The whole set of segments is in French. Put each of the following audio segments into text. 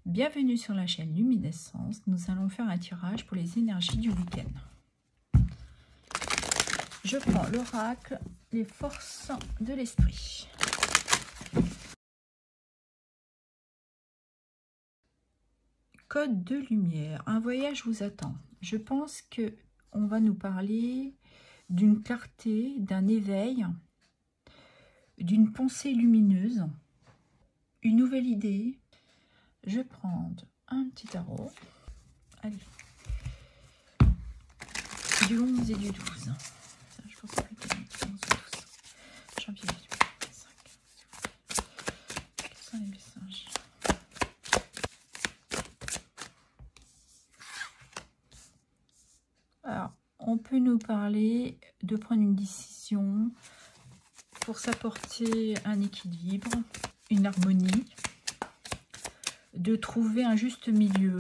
Bienvenue sur la chaîne Luminescence. Nous allons faire un tirage pour les énergies du week-end. Je prends l'oracle, les forces de l'esprit. Code de lumière. Un voyage vous attend. Je pense que on va nous parler d'une clarté, d'un éveil, d'une pensée lumineuse, une nouvelle idée. Je vais prendre un petit tarot. Allez. Du 11 et du 12. Ça, je pense que plutôt du 11 et 12. Janvier, 5. Quels sont les messages? Alors, on peut nous parler de prendre une décision pour s'apporter un équilibre, une harmonie, de trouver un juste milieu.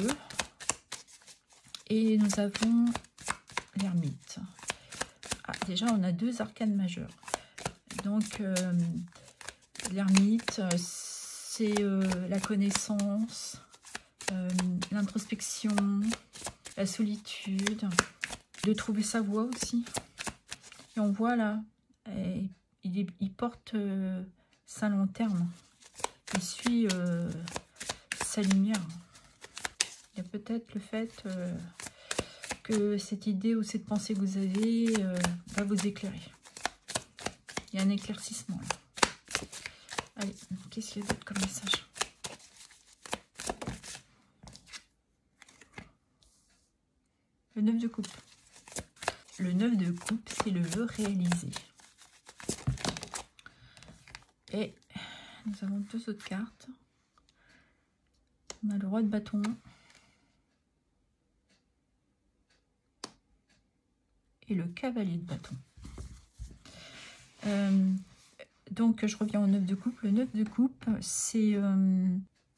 Et nous avons l'ermite. Ah, déjà, on a deux arcanes majeurs. Donc, l'ermite, c'est la connaissance, l'introspection, la solitude, de trouver sa voie aussi. Et on voit là, il porte sa lanterne. Il suit sa lumière. Il y a peut-être le fait que cette idée ou cette pensée que vous avez va vous éclairer. Il y a un éclaircissement là. Allez, qu'est-ce qu'il y a d'autre comme message? Le 9 de coupe. Le 9 de coupe, c'est le vœu réalisé. Et nous avons deux autres cartes. On a le roi de bâton. Et le cavalier de bâton. Donc, je reviens au 9 de coupe. Le 9 de coupe, c'est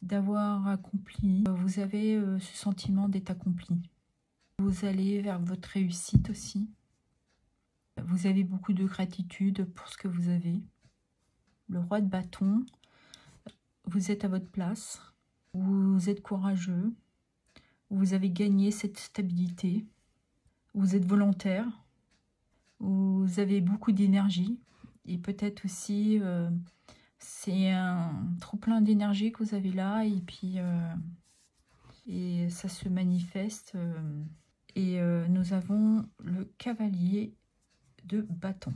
d'avoir accompli. Vous avez ce sentiment d'être accompli. Vous allez vers votre réussite aussi. Vous avez beaucoup de gratitude pour ce que vous avez. Le roi de bâton, vous êtes à votre place. Vous êtes courageux. Vous avez gagné cette stabilité. Vous êtes volontaire. Vous avez beaucoup d'énergie. Et peut-être aussi, c'est un trop plein d'énergie que vous avez là. Et puis, et ça se manifeste. Nous avons le cavalier de bâton.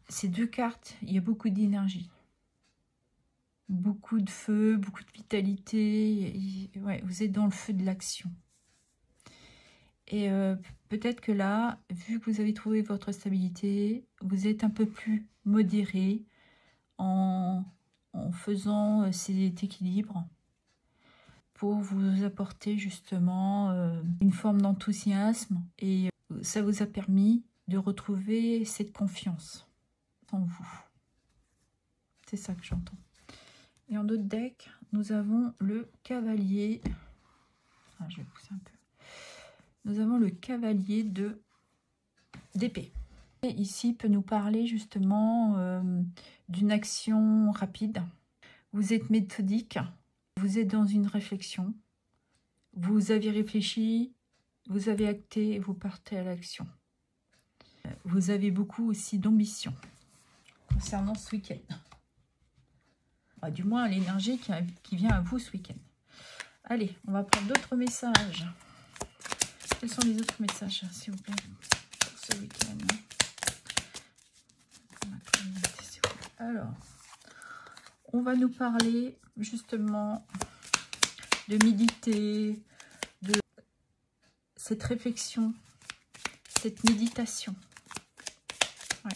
Ces deux cartes, il y a beaucoup d'énergie. Beaucoup de feu, beaucoup de vitalité. Ouais, vous êtes dans le feu de l'action. Et peut-être que là, vu que vous avez trouvé votre stabilité, vous êtes un peu plus modéré en faisant cet équilibre pour vous apporter justement une forme d'enthousiasme. Et ça vous a permis de retrouver cette confiance en vous. C'est ça que j'entends. Et en d'autres deck, nous avons le cavalier. Ah, je vais pousser un peu. Nous avons le cavalier d'épée. Et ici, peut nous parler justement d'une action rapide. Vous êtes méthodique, vous êtes dans une réflexion. Vous avez réfléchi, vous avez acté et vous partez à l'action. Vous avez beaucoup aussi d'ambition concernant ce week-end. Ah, du moins, l'énergie qui vient à vous ce week-end. Allez, on va prendre d'autres messages. Quels sont les autres messages, s'il vous plaît, pour ce week-end? Alors, on va nous parler justement de méditer, de cette réflexion, cette méditation. Ouais.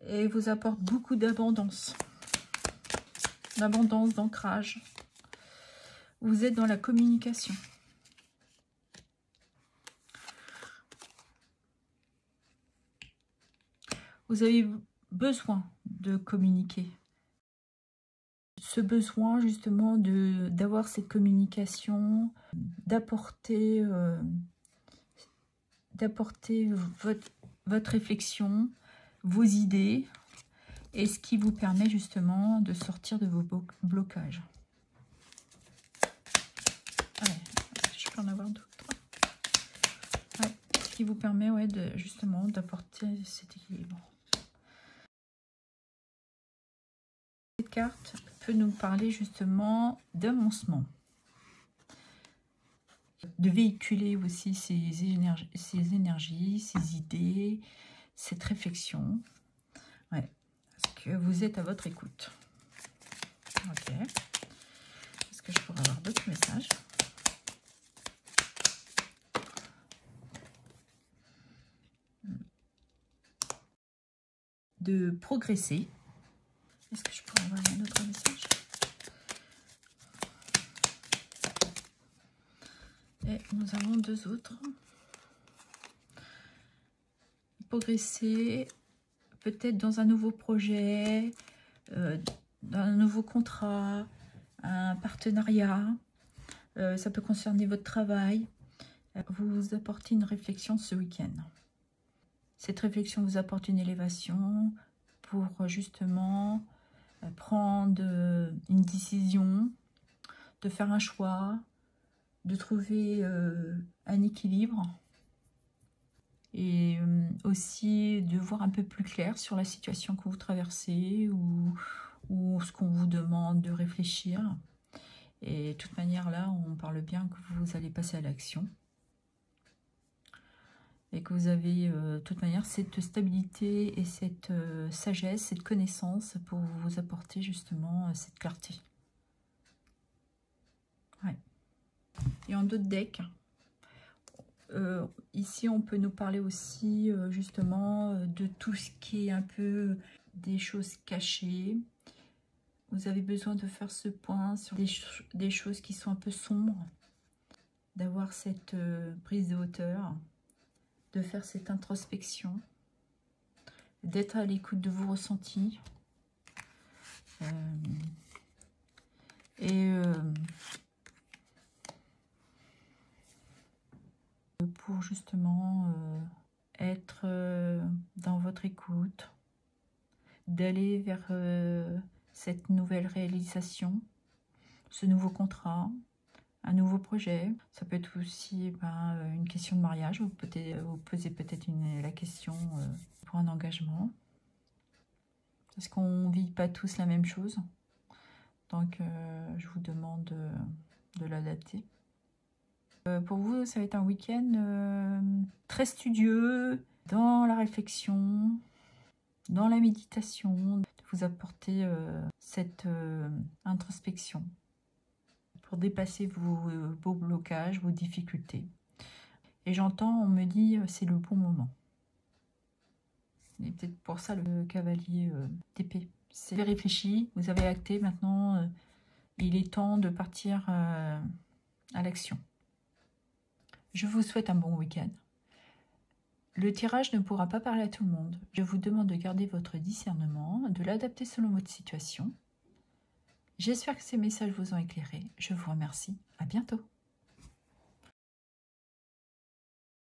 Et vous apporte beaucoup d'abondance, d'ancrage. Vous êtes dans la communication. Vous avez besoin de communiquer. Ce besoin justement d'avoir cette communication, d'apporter votre réflexion, vos idées. et ce qui vous permet justement de sortir de vos blocages. Ouais, je peux en avoir d'autres. Ouais, ce qui vous permet justement d'apporter cet équilibre. Cette carte peut nous parler justement d'avancement, de véhiculer aussi ces énergies, ces idées, cette réflexion. Ouais, parce que vous êtes à votre écoute. Ok. Est-ce que je pourrais avoir d'autres messages? De progresser. Est-ce que je pourrais avoir un autre message? Et nous avons deux autres. Progresser, peut-être dans un nouveau projet, dans un nouveau contrat, un partenariat. Ça peut concerner votre travail. Vous apportez une réflexion ce week-end. Cette réflexion vous apporte une élévation pour justement prendre une décision, de faire un choix, de trouver un équilibre et aussi de voir un peu plus clair sur la situation que vous traversez ou ce qu'on vous demande de réfléchir. Et de toute manière, là, on parle bien que vous allez passer à l'action. Et que vous avez, de toute manière, cette stabilité et cette sagesse, cette connaissance pour vous apporter justement cette clarté. Ouais. Et en d'autres decks, ici, on peut nous parler aussi justement de tout ce qui est un peu des choses cachées. Vous avez besoin de faire ce point sur des choses qui sont un peu sombres, d'avoir cette prise de hauteur, de faire cette introspection, d'être à l'écoute de vos ressentis. Pour justement être dans votre écoute, d'aller vers cette nouvelle réalisation, ce nouveau contrat, un nouveau projet. Ça peut être aussi une question de mariage. Vous posez peut-être la question pour un engagement. Parce qu'on ne vit pas tous la même chose. Donc, je vous demande de l'adapter. Pour vous, ça va être un week-end très studieux, dans la réflexion, dans la méditation, de vous apporter cette introspection pour dépasser vos blocages, vos difficultés. Et j'entends, on me dit, c'est le bon moment. Et peut-être pour ça, le cavalier d'épée. C'est réfléchi, vous avez acté, maintenant, il est temps de partir à l'action. Je vous souhaite un bon week-end. Le tirage ne pourra pas parler à tout le monde. Je vous demande de garder votre discernement, de l'adapter selon votre situation. J'espère que ces messages vous ont éclairé. Je vous remercie. À bientôt.